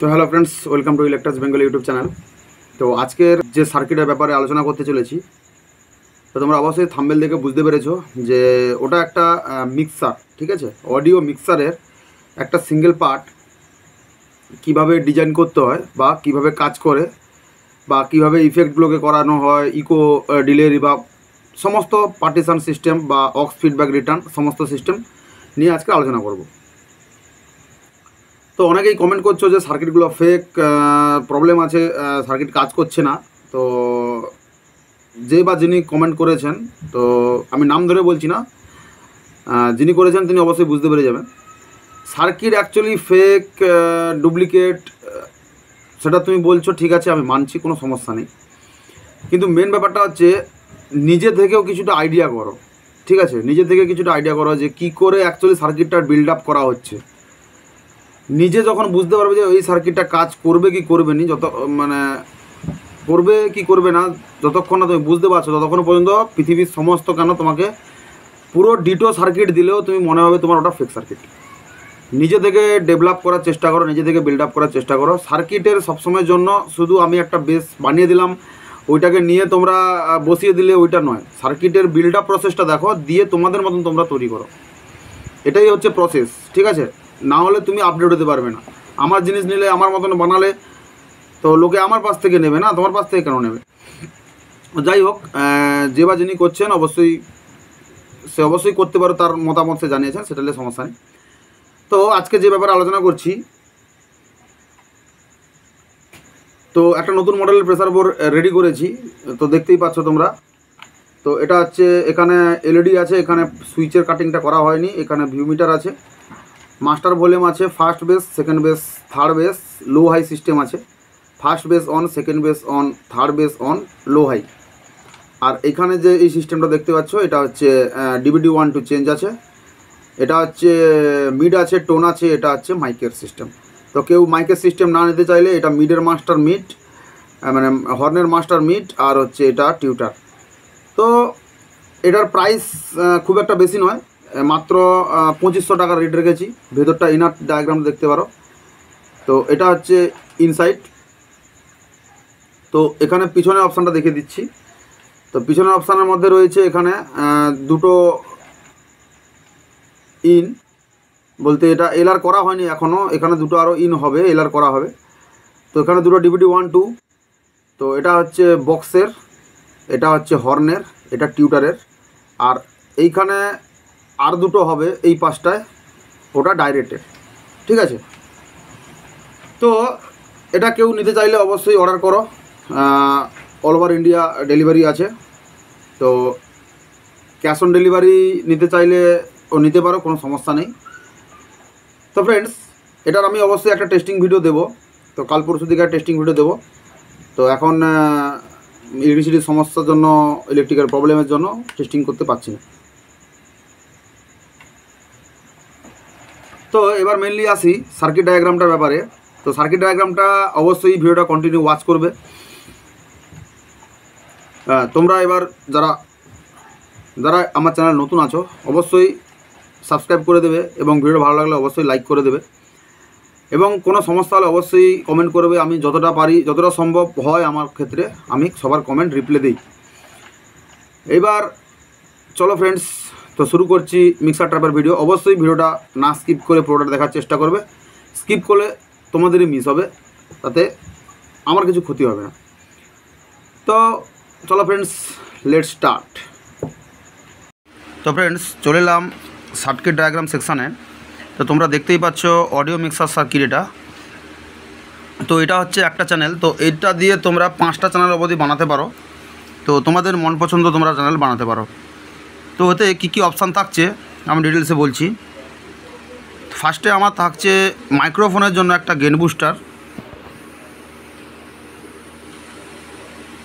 তো hello friends, welcome to Eclectus Bengal YouTube channel. তো আজকের যে সার্কিটের ব্যাপারে আলোচনা করতে চলেছি, তো তোমরা অবশ্যই থাম্বনেল দেখে বুঝতে পেরেছো যে ওটা একটা মিক্সার, ঠিক আছে। অডিও মিক্সারের একটা সিঙ্গেল পার্ট কিভাবে ডিজাইন করতে হয় বা কিভাবে কাজ করে বা কিভাবে ইফেক্টগুলোকে করানো হয়, ইকো ডিলে রিভার্ব, সমস্ত পার্টিশন সিস্টেম বা অক্স ফিডব্যাক রিটার্ন সমস্ত সিস্টেম নিয়ে আজকে আলোচনা করব। তো অনেকেই কমেন্ট করছো যে সার্কিটগুলো ফেক, প্রবলেম আছে, সার্কিট কাজ করছে না। তো যে বা যিনি কমেন্ট করেছেন, তো আমি নাম ধরে বলছি না, যিনি করেছেন তিনি অবশ্যই বুঝতে পেরে যাবেন। সার্কিট অ্যাকচুয়ালি ফেক, ডুপ্লিকেট, সেটা তুমি বলছো, ঠিক আছে, আমি মানছি, কোনো সমস্যা নেই। কিন্তু মেন ব্যাপারটা হচ্ছে নিজে থেকেও কিছুটা আইডিয়া করো, ঠিক আছে। নিজে থেকে কিছুটা আইডিয়া করো যে কী করে অ্যাকচুয়ালি সার্কিটটার বিল্ড আপ করা হচ্ছে। নিজে যখন বুঝতে পারবে যে এই সার্কিটটা কাজ করবে কি করবে নি, করবে কি করবে না, যতক্ষণ না তুমি বুঝতে পারছো ততক্ষণ পর্যন্ত পৃথিবীর সমস্ত কেন তোমাকে পুরো ডিটো সার্কিট দিলেও তুমি মনে হবে তোমার ওটা ফেক সার্কিট। নিজে থেকে ডেভেলপ করার চেষ্টা করো, নিজে থেকে বিল্ড আপ করার চেষ্টা করো। সার্কিটের সবসময়ের জন্য শুধু আমি একটা বেস বানিয়ে দিলাম, ওইটাকে নিয়ে তোমরা বসিয়ে দিলে ওইটা নয়। সার্কিটের বিল্ড আপ প্রসেসটা দেখো, দিয়ে তোমাদের মতন তোমরা তৈরি করো। এটাই হচ্ছে প্রসেস, ঠিক আছে। না হলে তুমি আপডেট হতে পারবে না। আমার জিনিস নিলে, আমার মতন বানালে তো লোকে আমার পাশ থেকে নেবে না, তোমার পাশ থেকে কেন নেবে? যাই হোক, যে বা যিনি করছেন সে অবশ্যই করতে পারো, তার মতামত সে জানিয়েছেন, সেটা নিয়ে সমস্যা নেই। তো আজকে যে ব্যাপারে আলোচনা করছি, তো একটা নতুন মডেলের প্রেসার বোর্ড রেডি করেছি, তো দেখতেই পাচ্ছ তোমরা। তো এটা হচ্ছে, এখানে এলইডি আছে, এখানে সুইচের কাটিংটা করা হয়নি, এখানে ভিউ মিটার আছে, মাস্টার ভলিউম আছে, first bass, second bass, third bass, low high system আছে। First bass on, second bass on, third bass on, low high. আর এখানে যে এই সিস্টেমটা দেখতে পাচ্ছ, এটা হচ্ছে ডিভিডি 1 টু চেঞ্জ আছে, এটা হচ্ছে মিড আছে, টোন আছে, এটা হচ্ছে মাইকের সিস্টেম। তো কেউ মাইকের সিস্টেম না নিতে চাইলে এটা মিডের মাস্টার মিড, মানে হর্নের মাস্টার মিড, আর হচ্ছে এটা টিউটার। তো এটার প্রাইস খুব একটা বেশি নয়, মাত্র 2500 টাকার রেট রেখেছি। ভেতরটা ইনার ডায়াগ্রাম দেখতে পারো। তো এটা হচ্ছে ইনসাইড। তো এখানে পিছনের অপশানটা দেখে দিচ্ছি। তো পিছনের অপশানের মধ্যে রয়েছে এখানে দুটো ইন, বলতে এটা এলআর করা হয়নি এখনও, এখানে দুটো আরও ইন হবে, এলআর করা হবে। তো এখানে দুটো ডিভিডি 1 2। তো এটা হচ্ছে বক্সের, এটা হচ্ছে হর্নের, এটা টিউটারের। আর এইখানে আর দুটো হবে এই পাশটায়, ওটা ডাইরেক্টের, ঠিক আছে। তো এটা কেউ নিতে চাইলে অবশ্যই অর্ডার করো, অল ওভার ইন্ডিয়া ডেলিভারি আছে। তো ক্যাশ অন ডেলিভারি নিতে চাইলে ও নিতে পারো, কোনো সমস্যা নেই। তো ফ্রেন্ডস, এটার আমি অবশ্যই একটা টেস্টিং ভিডিও দেবো, তো কাল পরশু দিকে টেস্টিং ভিডিও দেবো। তো এখন ইলেকট্রিসিটির সমস্যার জন্য, ইলেকট্রিক্যাল প্রবলেমের জন্য টেস্টিং করতে পারছি না। তো এবার মেনলি আসি সার্কিট ডায়াগ্রামটার ব্যাপারে। তো সার্কিট ডায়াগ্রামটা অবশ্যই ভিডিওটা কন্টিনিউ ওয়াচ করবে। তোমরা এবার যারা আমার চ্যানেল নতুন আছো অবশ্যই সাবস্ক্রাইব করে দেবে, এবং ভিডিও ভালো লাগলে অবশ্যই লাইক করে দেবে, এবং কোনো সমস্যা হলে অবশ্যই কমেন্ট করবে। আমি যতটা পারি, যতটা সম্ভব হয় আমার ক্ষেত্রে, আমি সবার কমেন্ট রিপ্লাই দিই। এবার চলো ফ্রেন্ডস, তো শুরু করছি মিক্সার ট্র্যাপের ভিডিও। অবশ্যই ভিডিওটা না স্কিপ করে পুরোটা দেখার চেষ্টা করবে। স্কিপ করলে তোমাদেরই মিস হবে, তাতে আমার কিছু ক্ষতি হবে না। তো চলো ফ্রেন্ডস, লেটস স্টার্ট। তো ফ্রেন্ডস, চলে এলাম সার্কিট ডায়াগ্রাম সেকশানে। তো তোমরা দেখতেই পাচ্ছ অডিও মিক্সার সার্কিট এটা। তো এটা হচ্ছে একটা চ্যানেল, তো এটা দিয়ে তোমরা 5টা চ্যানেল অবধি বানাতে পারো। তো তোমাদের মন পছন্দ তোমরা চ্যানেল বানাতে পারো। তো ওতে কী কী অপশান থাকছে আমি ডিটেলসে বলছি। ফার্স্টে আমার থাকছে মাইক্রোফোনের জন্য একটা গেন বুস্টার।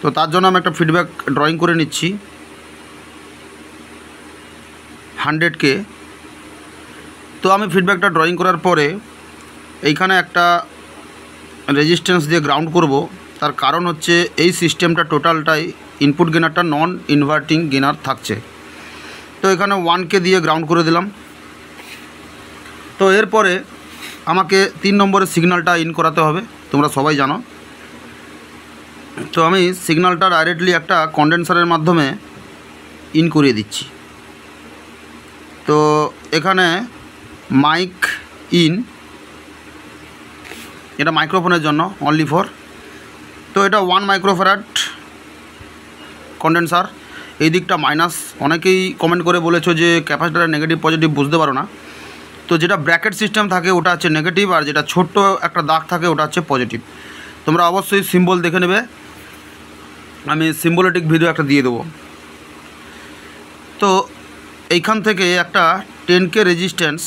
তো তার জন্য আমি একটা ফিডব্যাক ড্রয়িং করে নিচ্ছি 100K। তো আমি ফিডব্যাকটা ড্রয়িং করার পরে এইখানে একটা রেজিস্ট্যান্স দিয়ে গ্রাউন্ড করব। তার কারণ হচ্ছে এই সিস্টেমটা টোটালটাই ইনপুট গেনারটা নন ইনভার্টিং গেনার থাকছে। তো এখানে 1K দিয়ে গ্রাউন্ড করে দিলাম। তো এরপরে আমাকে 3 নম্বরের সিগন্যালটা ইন করাতে হবে, তোমরা সবাই জানো। তো আমি সিগন্যালটা ডাইরেক্টলি একটা কন্ডেন্সারের মাধ্যমে ইন করিয়ে দিচ্ছি। তো এখানে মাইক ইন, এটা মাইক্রোফোনের জন্য অনলি ফর। তো এটা 1 মাইক্রোফ্যারাড কন্ডেন্সার। এই দিকটা মাইনাস। অনেকেই কমেন্ট করে বলেছো যে ক্যাপাসিটরের নেগেটিভ পজিটিভ বুঝতে পারো না। তো যেটা ব্র্যাকেট সিস্টেম থাকে ওটা হচ্ছে নেগেটিভ, আর যেটা ছোট্ট একটা দাগ থাকে ওটা হচ্ছে পজিটিভ। তোমরা অবশ্যই সিম্বল দেখে নেবে, আমি সিম্বলেটিক ভিডিও একটা দিয়ে দেবো। তো এইখান থেকে একটা 10K রেজিস্ট্যান্স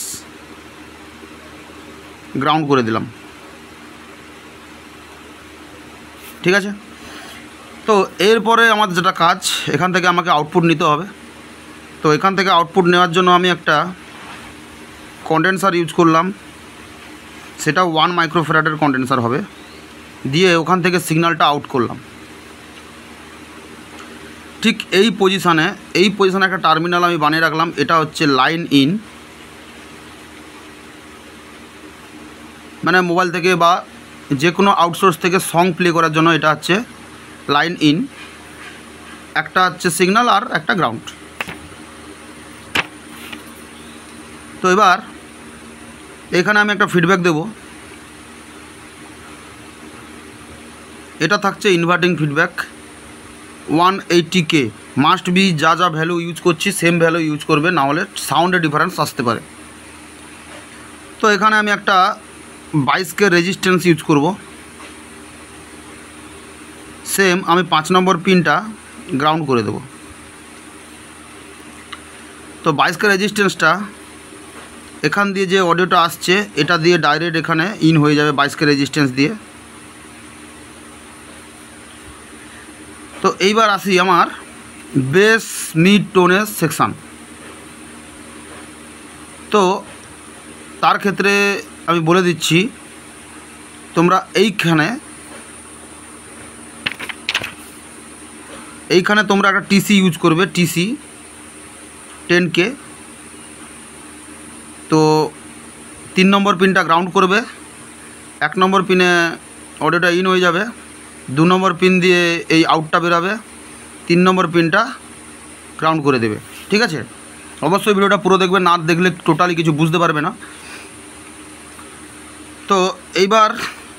গ্রাউন্ড করে দিলাম, ঠিক আছে। তো এরপরে আমার যেটা কাজ, এখান থেকে আমাকে আউটপুট নিতে হবে। তো এখান থেকে আউটপুট নেওয়ার জন্য আমি একটা কন্ডেন্সার ইউজ করলাম, সেটা 1 মাইক্রোফ্যারাডের কন্ডেন্সার হবে, দিয়ে ওখান থেকে সিগন্যালটা আউট করলাম। ঠিক এই পজিশানে একটা টার্মিনাল আমি বানিয়ে রাখলাম, এটা হচ্ছে লাইন ইন। মানে মোবাইল থেকে বা যে কোনো আউটসোর্স থেকে সং প্লে করার জন্য এটা হচ্ছে লাইন ইন, একটা হচ্ছে সিগন্যাল আর একটা গ্রাউন্ড। তো এবার এখানে আমি একটা ফিডব্যাক দেব, এটা থাকছে inverting feedback 180K। Must be যা যা ভ্যালু ইউজ করছি সেম ভ্যালু ইউজ করবে, না হলে সাউন্ডের ডিফারেন্স আসতে পারে। তো এখানে আমি একটা 22K রেজিস্ট্যান্স ইউজ করব। সেম আমি 5 নম্বর পিনটা গ্রাউন্ড করে দেব। তো 22K রেজিস্ট্যান্সটা এখান দিয়ে যে অডিওটা আসছে এটা দিয়ে ডাইরেক্ট এখানে ইন হয়ে যাবে 22K রেজিস্ট্যান্স দিয়ে। তো এইবার আসি আমার বেস মিড টোনের সেকশান। তো তার ক্ষেত্রে আমি বলে দিচ্ছি, তোমরা এইখানে তোমরা একটা টিসি ইউজ করবে, টিসি 10K। তো 3 নম্বর পিনটা গ্রাউন্ড করবে, 1 নম্বর পিনে অডিওটা ইন হয়ে যাবে, 2 নম্বর পিন দিয়ে এই আউটটা বেরাবে, 3 নম্বর পিনটা গ্রাউন্ড করে দেবে, ঠিক আছে। অবশ্যই ভিডিওটা পুরো দেখবে, না দেখলে টোটালি কিছু বুঝতে পারবে না। তো এইবার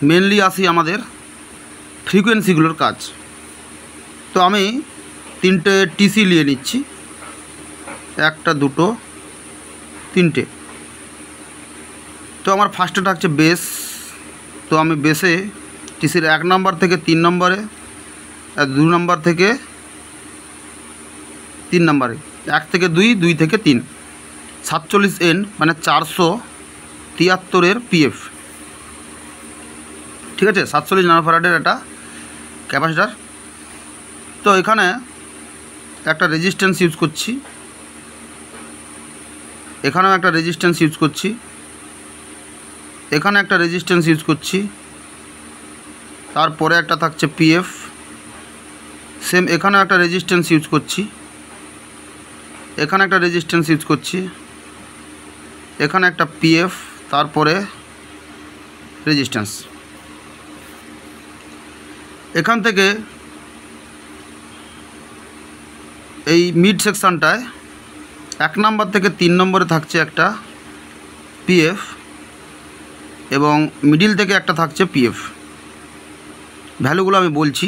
মেনলি আসি আমাদের ফ্রিকোয়েন্সিগুলোর কাজ। তো আমি 3টে টিসি নিয়ে নিচ্ছি, 1টা 2টো 3টে। তো আমার ফার্স্টে থাকছে বেস। তো আমি বেসে টিসির 1 নম্বর থেকে 3 নম্বরে, আর 2 নম্বর থেকে 3 নম্বরে, 1 থেকে 2, 2 থেকে 3, 47N মানে 473 PF, ঠিক আছে। 47 ন্যানোফ্যারাডের একটা ক্যাপাসিটার। তো এখানে একটা রেজিস্ট্যান্স ইউজ করছি, এখানেও একটা রেজিস্ট্যান্স ইউজ করছি, এখানে একটা রেজিস্ট্যান্স ইউজ করছি, তারপরে একটা থাকছে PF। সেম এখানে একটা রেজিস্ট্যান্স ইউজ করছি, এখানে একটা রেজিস্ট্যান্স ইউজ করছি, এখানে একটা PF, তারপরে রেজিস্ট্যান্স। এখান থেকে এই মিড সেকশানটায় 1 নম্বর থেকে 3 নম্বরে থাকছে একটা PF, এবং মিডিল থেকে একটা থাকছে PF। ভ্যালুগুলো আমি বলছি।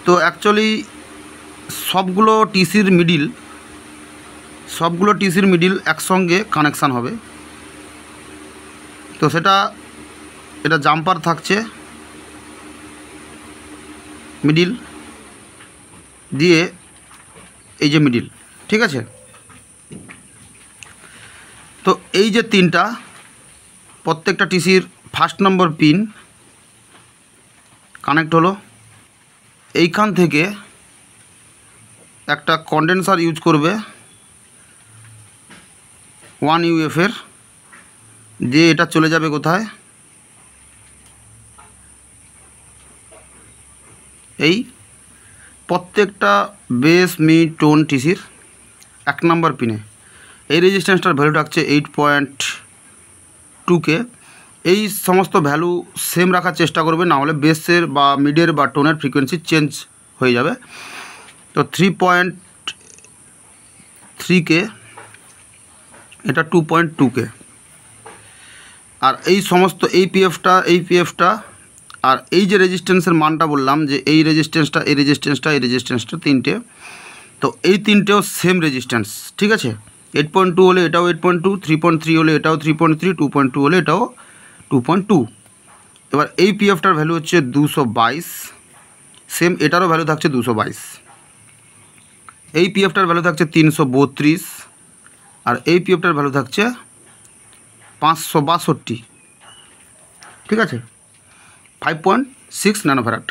তো অ্যাকচুয়ালি সবগুলো টিসির মিডিল একসঙ্গে কানেকশান হবে। তো এটা জাম্পার থাকছে মিডিল দিয়ে, এই যে মিডিল, ঠিক আছে। তো এই যে 3টা, প্রত্যেকটা টিসির 1 নম্বর পিন কানেক্ট হলো। এইখান থেকে একটা কন্ডেন্সার ইউজ করবে 1 UF এর, দিয়ে এটা চলে যাবে কোথায়, এই প্রত্যেকটা বেস মিড টোন টিসির 1 নম্বর পিনে। এই রেজিস্ট্যান্সটার ভ্যালু থাকছে 8.1 2K এই সমস্ত ভ্যালু সেম রাখার চেষ্টা করবে, না হলে বেসের বা মিডের বা টোনের ফ্রিকোয়েন্সি চেঞ্জ হয়ে যাবে। তো 3.3K, এটা 2.2K। আর এই সমস্ত এই পিএফটা আর এই যে রেজিস্ট্যান্সের মানটা বললাম যে এই রেজিস্ট্যান্সটা তিনটে, তো এই তিনটেও সেম রেজিস্ট্যান্স, ঠিক আছে। 8.2 হলে এটাও 8.2, 3.3 হলে এটাও 3.3, 2.2 হলে এটাও 2.2। এবার এই পিএফটার ভ্যালু হচ্ছে 222, সেম এটারও ভ্যালু থাকছে 222। এই পিএফটার ভ্যালু থাকছে 332, আর এই পিএফটার ভ্যালু থাকছে 562, ঠিক আছে, 5.6 ন্যানোফ্যারাড।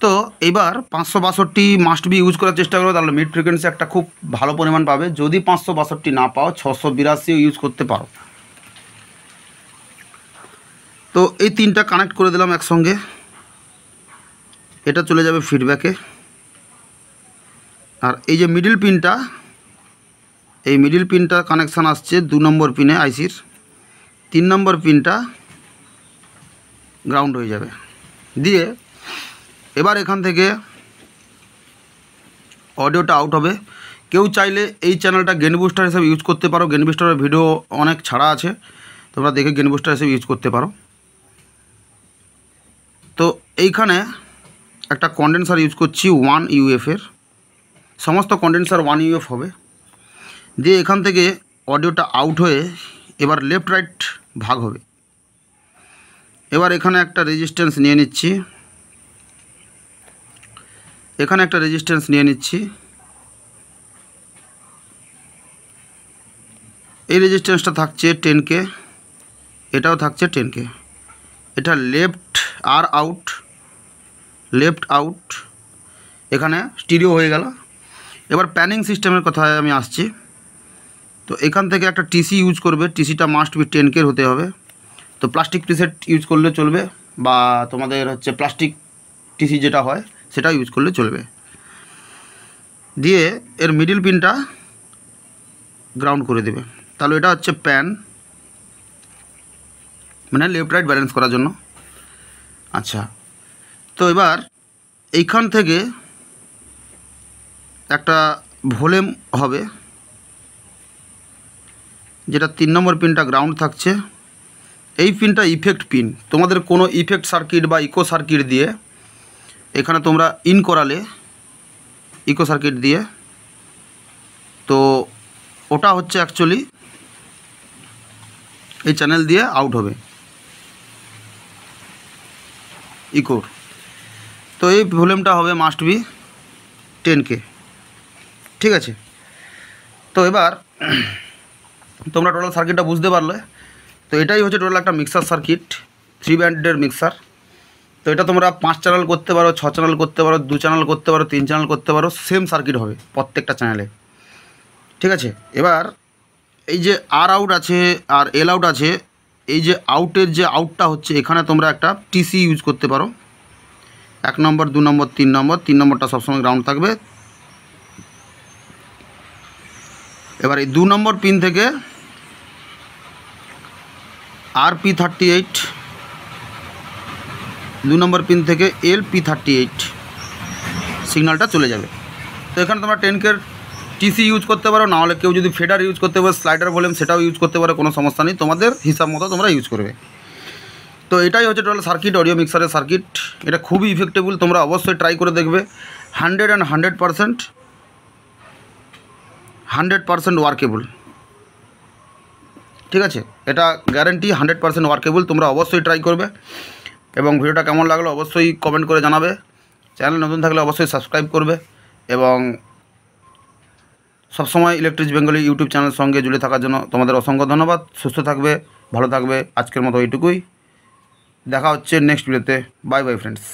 তো এবার 562 মাস্ট বি ইউজ করার চেষ্টা করো, তাহলে মিড ফ্রিকোয়েন্সি একটা খুব ভালো পরিমাণ পাবে। যদি 562 না পাও 682 ইউজ করতে পারো। তো এই তিনটা কানেক্ট করে দিলাম একসঙ্গে, এটা চলে যাবে ফিডব্যাকে। আর এই যে মিডিল পিনটা, এই মিডিল পিনটা কানেকশান আসছে 2 নম্বর পিনে আইসির, 3 নম্বর পিনটা গ্রাউন্ড হয়ে যাবে। দিয়ে এবার এখান থেকে অডিওটা আউট হবে। কেউ চাইলে এই চ্যানেলটা গেন বুস্টার হিসেবে ইউজ করতে পারো, গেন বুস্টারের ভিডিও অনেক ছাড়া আছে, তোমরা দেখে গেন বুস্টার হিসেবে ইউজ করতে পারো। তো এইখানে একটা কন্ডেন্সার ইউজ করছি 1 UF এর, সমস্ত কন্ডেন্সার 1 UF হবে। দিয়ে এখান থেকে অডিওটা আউট হয়ে এবার লেফট রাইট ভাগ হবে। এবার এখানে একটা রেজিস্ট্যান্স নিয়ে নিচ্ছি, এই রেজিস্ট্যান্সটা থাকছে 10K, এটাও থাকছে 10K। এটা লেফট আউট, এখানে স্টিরিও হয়ে গেল। এবার প্যানিং সিস্টেমের কথায় আমি আসছি। তো এখান থেকে একটা টিসি ইউজ করবে, টিসিটা মাস্ট বি 10K হতে হবে। তো প্লাস্টিক প্রিসেট ইউজ করলে চলবে, বা তোমাদের হচ্ছে প্লাস্টিক টিসি যেটা হয় সেটা ইউজ করলে চলবে। দিয়ে এর মিডিল পিনটা গ্রাউন্ড করে দেবে। তাহলে এটা হচ্ছে প্যান, মানে লেফট রাইট ব্যালেন্স করার জন্য। আচ্ছা, তো এবার এইখান থেকে একটা ভলিউম হবে, যেটা 3 নম্বর পিনটা গ্রাউন্ড থাকছে। এই পিনটা ইফেক্ট পিন, তোমাদের কোনো ইফেক্ট সার্কিট বা ইকো সার্কিট দিয়ে এখানে তোমরা ইন করালে ইকো সার্কিট দিয়ে, তো ওটা হচ্ছে অ্যাকচুয়ালি এই চ্যানেল দিয়ে আউট হবে ইকোর। তো এই ভলিউমটা হবে মাস্ট বি 10K, ঠিক আছে। তো এবার তোমরা টোটাল সার্কিটটা বুঝতে পারলে। তো এটাই হচ্ছে টোটাল একটা মিক্সার সার্কিট, 3 ব্যান্ডের মিক্সার। তো এটা তোমরা 5 চ্যানেল করতে পারো, 6 চ্যানেল করতে পারো, 2 চ্যানেল করতে পারো, 3 চ্যানেল করতে পারো, সেম সার্কিট হবে প্রত্যেকটা চ্যানেলে, ঠিক আছে। এবার এই যে আর আউট আছে আর এল আউট আছে, এই যে আউটের যে আউটটা হচ্ছে এখানে তোমরা একটা টিসি ইউজ করতে পারো, 1 নম্বর, 2 নম্বর, 3 নম্বর। 3 নম্বরটা সবসময় গ্রাউন্ড থাকবে। এবার এই 2 নম্বর পিন থেকে RP38, 2 নম্বর পিন থেকে LP38 সিগন্যালটা চলে যাবে। তো এখানে তোমরা 10K টিসি ইউজ করতে পারো, নাহলে কেউ যদি ফেডার ইউজ করতে পারো, স্লাইডার ভলিউম সেটাও ইউজ করতে পারো, কোনো সমস্যা নেই, তোমাদের হিসাব মতো তোমরা ইউজ করবে। তো এটাই হচ্ছে টোটাল সার্কিট, অডিও মিক্সারের সার্কিট। এটা খুবই ইফেক্টেবল, তোমরা অবশ্যই ট্রাই করে দেখবে। 100% ওয়ার্কেবল, ঠিক আছে। এটা গ্যারেন্টি 100% ওয়ার্কেবল, তোমরা অবশ্যই ট্রাই করবে। এবং ভিডিওটা কেমন লাগলো অবশ্যই কমেন্ট করে জানাবে। চ্যানেল নতুন থাকলে অবশ্যই সাবস্ক্রাইব করবে। এবং সবসময় ইলেকট্রিক বেঙ্গলি ইউটিউব চ্যানেলের সঙ্গে জুড়ে থাকার জন্য তোমাদের অসংখ্য ধন্যবাদ। সুস্থ থাকবে, ভালো থাকবে। আজকের মতো এইটুকুই, দেখা হচ্ছে নেক্সট ভিডিওতে। Bye bye friends.